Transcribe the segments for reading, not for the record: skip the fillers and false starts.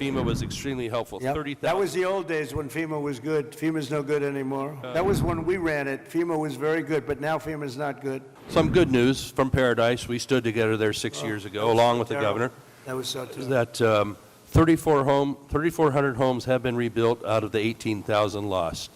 FEMA was extremely helpful. Yep. 30,000. That was the old days when FEMA was good. FEMA's no good anymore. That was when we ran it. FEMA was very good, but now FEMA's not good. Some good news from Paradise. We stood together there 6 years ago, along with the governor. That was so terrible. That 3,400 homes have been rebuilt out of the 18,000 lost,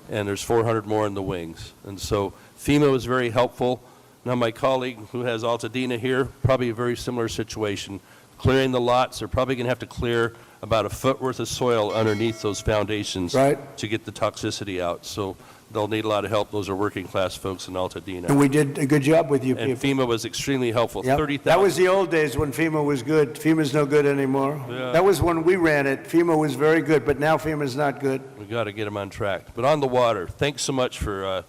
and there's 400 more in the wings. And so FEMA was very helpful. Now my colleague who has Altadena here, probably a very similar situation. Clearing the lots, they're probably going to have to clear about a foot worth of soil underneath those foundations to get the toxicity out. So they'll need a lot of help. Those are working class folks in Altadena. And we did a good job with you And people. FEMA was extremely helpful. Yep. 30,000. That was the old days when FEMA was good. FEMA's no good anymore. Yeah. That was when we ran it. FEMA was very good, but now FEMA's not good. We got to get them on track. But on the water, thanks so much for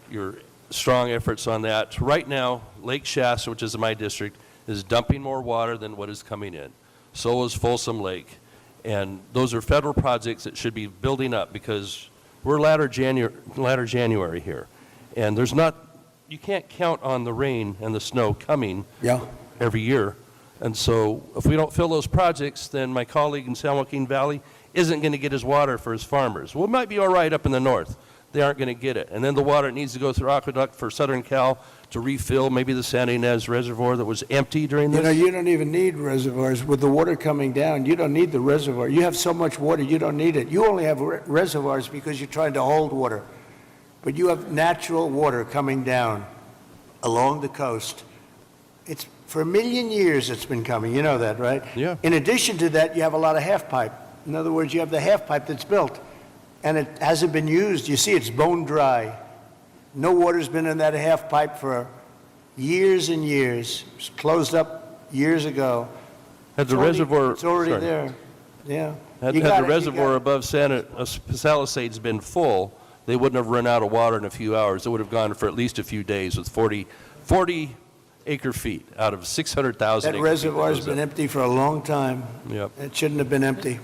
your strong efforts on that. Right now, Lake Shasta, which is in my district, is dumping more water than what is coming in. So is Folsom Lake. And those are federal projects that should be building up because we're latter January here. And there's not, you can't count on the rain and the snow coming every year. And so if we don't fill those projects, then my colleague in San Joaquin Valley isn't going to get his water for his farmers. Well, it might be all right up in the north. They aren't going to get it. And then the water needs to go through aqueduct for Southern Cal to refill maybe the Santa Ynez Reservoir that was empty during this. You know, you don't even need reservoirs. With the water coming down, you don't need the reservoir. You have so much water, you don't need it. You only have reservoirs because you're trying to hold water. But you have natural water coming down along the coast. It's for 1 million years it's been coming. You know that, right? Yeah. In addition to that, you have a lot of half pipe. In other words, you have the half pipe that's built, and it hasn't been used. You see, it's bone dry. No water's been in that half pipe for years and years. It was closed up years ago. Had the reservoir, It's already sorry. there. Yeah. Had You the got it, you reservoir got it. above Santa Palisades been full, they wouldn't have run out of water in a few hours. It would have gone for at least a few days with 40 acre feet out of 600,000 That acre feet. reservoir's been empty for a long time. Yep. It shouldn't have been empty.